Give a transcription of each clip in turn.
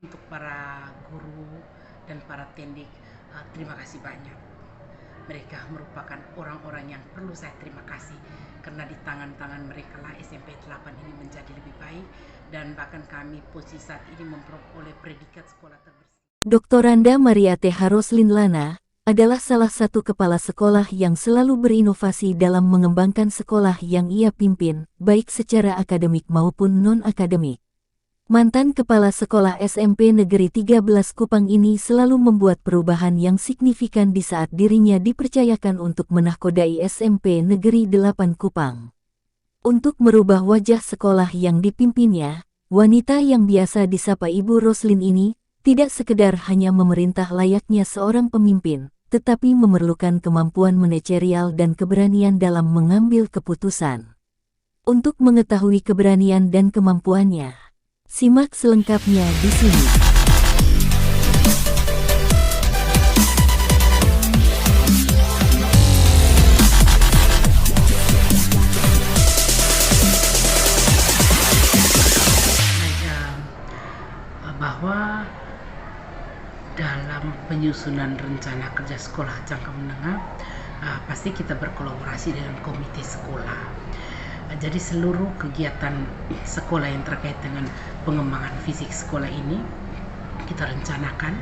Untuk para guru dan para tendik, terima kasih banyak. Mereka merupakan orang-orang yang perlu saya terima kasih karena di tangan-tangan mereka lah SMP 8 ini menjadi lebih baik dan bahkan kami posisi saat ini memperoleh predikat sekolah terbersih. Doktoranda Mariate Haroslin Lana adalah salah satu kepala sekolah yang selalu berinovasi dalam mengembangkan sekolah yang ia pimpin, baik secara akademik maupun non-akademik. Mantan Kepala Sekolah SMP Negeri 13 Kupang ini selalu membuat perubahan yang signifikan di saat dirinya dipercayakan untuk menahkodai SMP Negeri 8 Kupang. Untuk merubah wajah sekolah yang dipimpinnya, wanita yang biasa disapa Ibu Roslin ini tidak sekedar hanya memerintah layaknya seorang pemimpin, tetapi memerlukan kemampuan manajerial dan keberanian dalam mengambil keputusan. Untuk mengetahui keberanian dan kemampuannya, simak selengkapnya di sini. Bahwa dalam penyusunan rencana kerja sekolah jangka menengah, pasti kita berkolaborasi dengan komite sekolah. Jadi seluruh kegiatan sekolah yang terkait dengan pengembangan fisik sekolah ini kita rencanakan.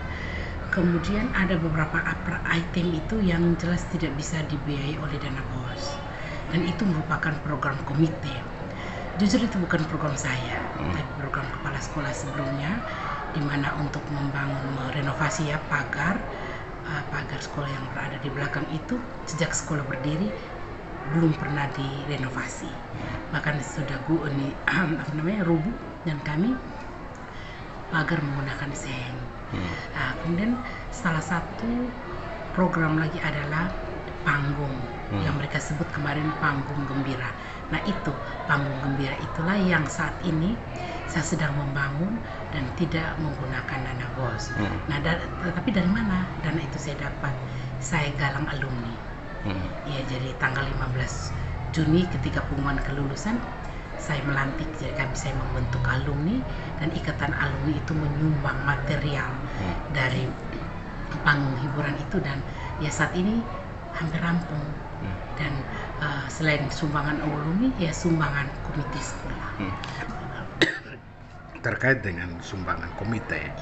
Kemudian ada beberapa item itu yang jelas tidak bisa dibiayai oleh dana BOS. Dan itu merupakan program komite. Jujur itu bukan program saya, tapi program kepala sekolah sebelumnya, di mana untuk membangun renovasi pagar sekolah yang berada di belakang itu sejak sekolah berdiri belum pernah direnovasi, bahkan sudah rubuh, dan kami pagar menggunakan seng. Kemudian salah satu program lagi adalah panggung yang mereka sebut kemarin panggung gembira. Nah itu panggung gembira itulah yang saat ini saya sedang membangun dan tidak menggunakan dana BOS. Nah tetapi dari mana dana itu saya dapat? Saya galang alumni. Ya, jadi tanggal 15 Juni ketika pengumuman kelulusan saya melantik, jadi saya membentuk alumni dan ikatan alumni itu menyumbang material dari panggung hiburan itu, dan ya saat ini hampir rampung. Dan selain sumbangan alumni, ya sumbangan komite sekolah. Terkait dengan sumbangan komite,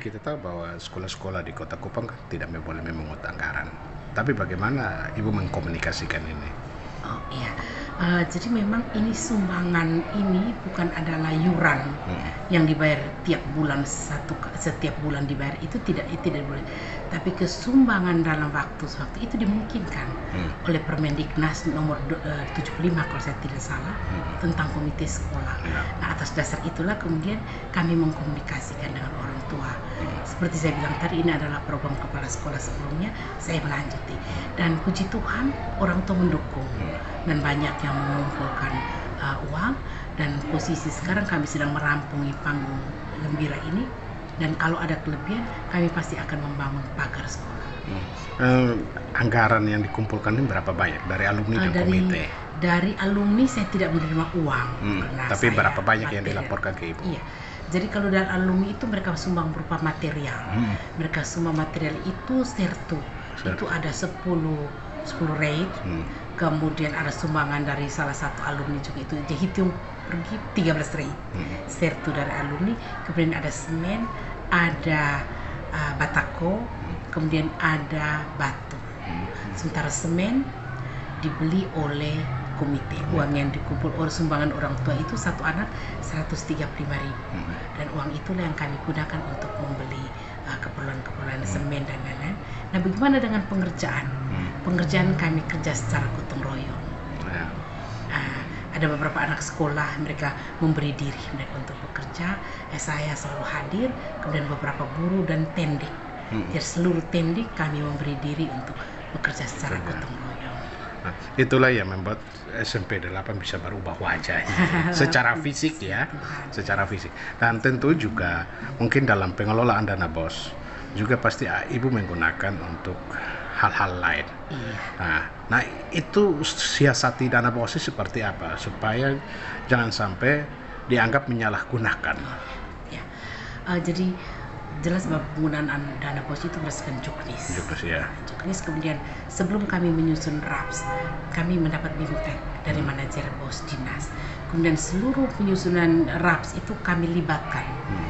kita tahu bahwa sekolah-sekolah di Kota Kupang tidak boleh memungut anggaran. Tapi bagaimana Ibu mengkomunikasikan ini? Oh iya, jadi memang ini sumbangan ini bukan adalah yuran yang dibayar tiap bulan, setiap bulan dibayar, itu tidak boleh. Tapi kesumbangan dalam waktu itu dimungkinkan oleh Permendiknas nomor 75 kalau saya tidak salah tentang komite sekolah. Nah atas dasar itulah kemudian kami mengkomunikasikan dengan orang tua. Seperti saya bilang tadi, ini adalah program kepala sekolah sebelumnya, saya melanjuti. Dan puji Tuhan orang tua mendukung dan banyak yang mengumpulkan uang, dan posisi sekarang kami sedang merampungi panggung gembira ini, dan kalau ada kelebihan kami pasti akan membangun pagar sekolah. Anggaran yang dikumpulkan ini berapa banyak dari alumni dan komite? Dari alumni saya tidak menerima uang, tapi berapa banyak yang dilaporkan ke Ibu? Iya. Jadi kalau dari alumni itu mereka sumbang berupa material. Mereka sumbang material itu sertu. Itu ada 10 rate. Kemudian ada sumbangan dari salah satu alumni juga, itu dihitung pergi 13 rate. Sertu dari alumni, kemudian ada semen, ada batako, kemudian ada batu. Sementara semen dibeli oleh komite. Uang yang dikumpul oleh sumbangan orang tua itu satu anak 135.000, dan uang itulah yang kami gunakan untuk membeli keperluan semen dan lain-lain. Nah bagaimana dengan pengerjaan? Pengerjaan kami kerja secara gotong royong. Ada beberapa anak sekolah mereka memberi diri mereka untuk bekerja, saya selalu hadir, kemudian beberapa guru dan tendik. Jadi seluruh tendik kami memberi diri untuk bekerja secara gotong royong. Nah, itulah yang membuat SMP 8 bisa berubah wajahnya secara fisik ya, secara fisik. Dan tentu juga mungkin dalam pengelolaan dana BOS juga pasti Ibu menggunakan untuk hal-hal lain. Nah itu siasati dana BOS seperti apa supaya jangan sampai dianggap menyalahgunakan. Jadi jelas bahwa penggunaan dana BOS itu berdasarkan juknis. Juknis ya. Juknis, kemudian sebelum kami menyusun RAPS, kami mendapat bimbingan dari manajer BOS dinas. Kemudian seluruh penyusunan RAPS itu kami libatkan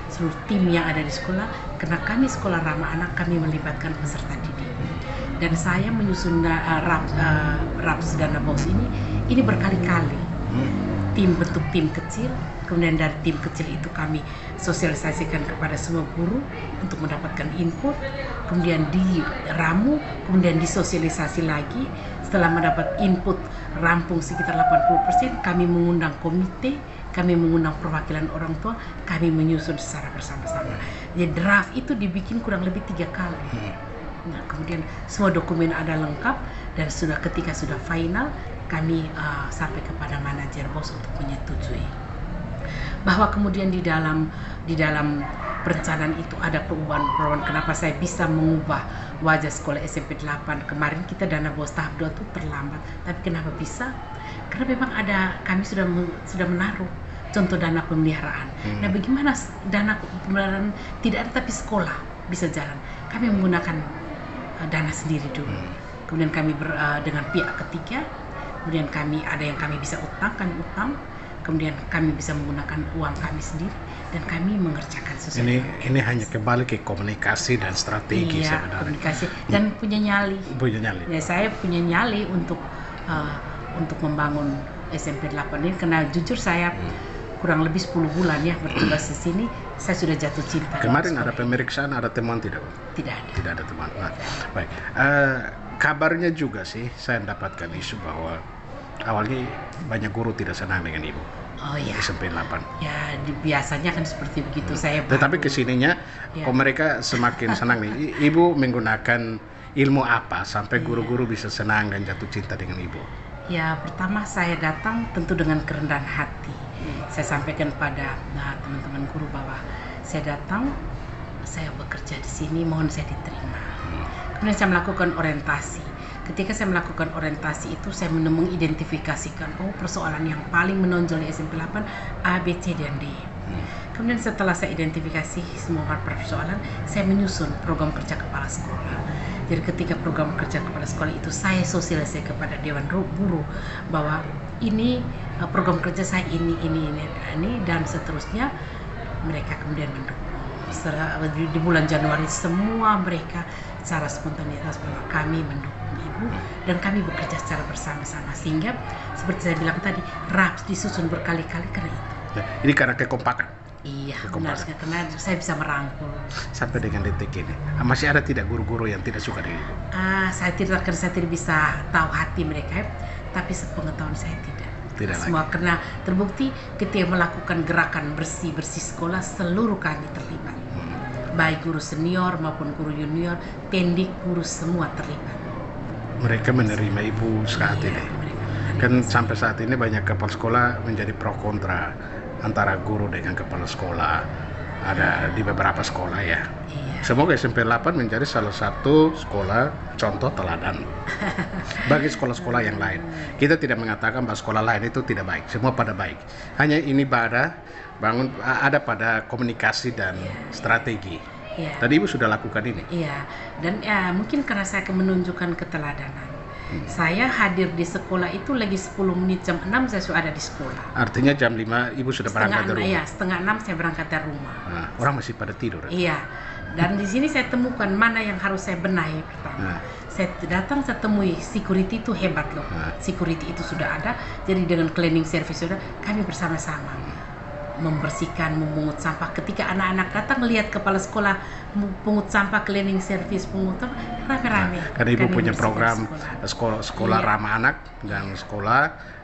seluruh tim yang ada di sekolah, karena kami sekolah ramah anak, kami melibatkan peserta didik. Dan saya menyusun RAPS dana BOS ini berkali-kali. Bentuk tim kecil, kemudian dari tim kecil itu kami sosialisasikan kepada semua guru untuk mendapatkan input, kemudian diramu, kemudian disosialisasi lagi. Setelah mendapat input rampung sekitar 80%, kami mengundang komite, kami mengundang perwakilan orang tua, kami menyusun secara bersama-sama. Jadi draft itu dibikin kurang lebih 3 kali. Nah, kemudian semua dokumen ada lengkap, dan ketika sudah final, kami sampai kepada manajer BOS untuk menyetujui. Bahwa kemudian di dalam perencanaan itu ada perubahan-perubahan. Kenapa saya bisa mengubah wajah sekolah SMP 8 kemarin? Kita dana BOS tahap 2 itu terlambat, tapi kenapa bisa? Karena memang kami sudah menaruh contoh dana pemeliharaan. Nah, bagaimana dana pemeliharaan tidak ada tapi sekolah bisa jalan? Kami menggunakan dana sendiri dulu. Kemudian kami dengan pihak ketiga. Kemudian ada yang kami bisa utang, kemudian kami bisa menggunakan uang kami sendiri, dan kami mengerjakan sesuatu. Ini hanya kembali ke komunikasi dan strategi sebenarnya. Komunikasi dan punya nyali. Ya, saya punya nyali untuk membangun SMP 8 ini, karena jujur saya kurang lebih 10 bulan ya bertugas di sini, saya sudah jatuh cinta. Kemarin ada pemeriksaan, ada temuan tidak? Tidak ada. Tidak ada temuan. Nah, baik. Kabarnya juga sih saya mendapatkan isu bahwa awalnya banyak guru tidak senang dengan ibu. Oh iya. SMP 8. Ya, biasanya kan seperti begitu. Tetapi kesininya kok mereka semakin senang nih. Ibu menggunakan ilmu apa sampai guru-guru bisa senang dan jatuh cinta dengan ibu? Ya, pertama saya datang tentu dengan kerendahan hati. Saya sampaikan pada teman-teman guru bahwa saya datang, saya bekerja di sini, mohon saya diterima. Kemudian saya melakukan orientasi. Ketika saya melakukan orientasi itu, saya mengidentifikasikan persoalan yang paling menonjol di SMP 8 A, B, C, dan D. Kemudian setelah saya identifikasi semua persoalan, saya menyusun program kerja kepala sekolah. Jadi ketika program kerja kepala sekolah itu saya sosialisasi kepada Dewan Guru bahwa ini program kerja saya ini, dan seterusnya. Mereka kemudian mendukung. Di bulan Januari semua mereka secara spontanitas bahwa kami mendukung ibu dan kami bekerja secara bersama-sama, sehingga seperti saya bilang tadi, RAPS disusun berkali-kali karena itu. Ya, ini karena kekompakan. Iya, benar sekali, karena saya bisa merangkul. Sampai dengan detik ini, masih ada tidak guru-guru yang tidak suka dengan ibu? Saya tidak bisa tahu hati mereka, tapi sepengetahuan saya tidak. Semua lagi. Karena terbukti ketika melakukan gerakan bersih-bersih sekolah, seluruh kami terlibat. Baik guru senior maupun guru junior, pendik, guru semua terlibat. Mereka menerima ibu saat ini. Kan sampai saat ini banyak kepala sekolah menjadi pro kontra antara guru dengan kepala sekolah. Ada di beberapa sekolah ya. Semoga SMP 8 menjadi salah satu sekolah contoh teladan bagi sekolah-sekolah yang lain. Kita tidak mengatakan bahwa sekolah lain itu tidak baik, semua pada baik. Hanya ini ada pada komunikasi dan strategi. Tadi ibu sudah lakukan ini. Iya, dan mungkin karena saya akan menunjukkan keteladanan. Saya hadir di sekolah itu lagi 10 menit, jam 6 saya sudah ada di sekolah. Artinya jam 5 ibu sudah berangkat dari rumah? Iya, setengah 6 saya berangkat dari rumah. Nah, orang masih pada tidur. Iya, dan di sini saya temukan mana yang harus saya benahi pertama. Saya datang, saya temui security itu hebat loh. Security itu sudah ada, jadi dengan cleaning service sudah, kami bersama-sama membersihkan, memungut sampah. Ketika anak-anak datang lihat kepala sekolah pungut sampah, cleaning service, pungut rame-rame. Karena ibu punya program sekolah ramah anak dan sekolah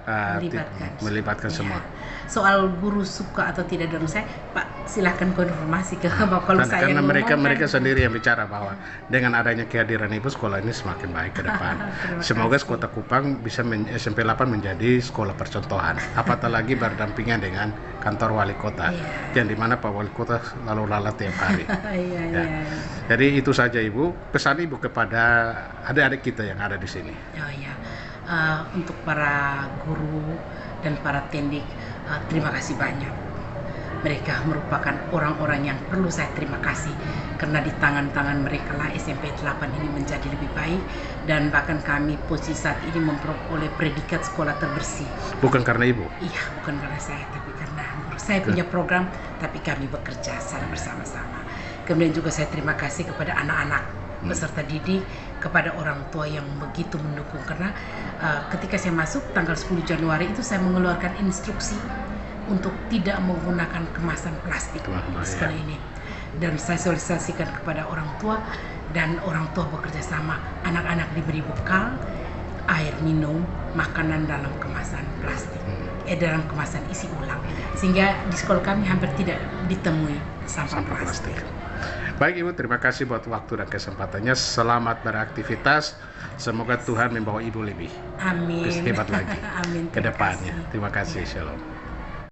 melibatkan semua. Soal guru suka atau tidak dengan saya, Pak, silahkan konfirmasi ke Bapak. Kalau saya karena mereka sendiri yang bicara bahwa dengan adanya kehadiran ibu, sekolah ini semakin baik ke depan. Semoga Kota Kupang bisa SMP 8 menjadi sekolah percontohan. Apatah lagi berdampingan dengan kantor wali kota, yang dimana Pak Wali Kota lalu lalat tiap hari. Jadi itu saja ibu, pesan ibu kepada adik-adik kita yang ada di sini. Untuk para guru dan para tendik, terima kasih banyak. mereka merupakan orang-orang yang perlu saya terima kasih, karena di tangan-tangan mereka lah SMP 8 ini menjadi lebih baik, dan bahkan kami posisi saat ini memperoleh predikat sekolah terbersih. Bukan karena ibu? Iya, bukan karena saya, tapi karena saya punya program, tapi kami bekerja secara bersama-sama. Kemudian juga saya terima kasih kepada anak-anak peserta didik, kepada orang tua yang begitu mendukung, karena ketika saya masuk tanggal 10 Januari itu saya mengeluarkan instruksi untuk tidak menggunakan kemasan plastik di sekolah ini, dan saya sosialisasikan kepada orang tua, dan orang tua bekerja sama, anak-anak diberi bekal, air minum, makanan dalam kemasan plastik, dalam kemasan isi ulang, sehingga di sekolah kami hampir tidak ditemui sampah plastik. Baik Ibu, terima kasih buat waktu dan kesempatannya. Selamat beraktivitas. Semoga Tuhan membawa Ibu lebih Amin. hebat lagi Amin. ke depannya. Terima kasih. Shalom.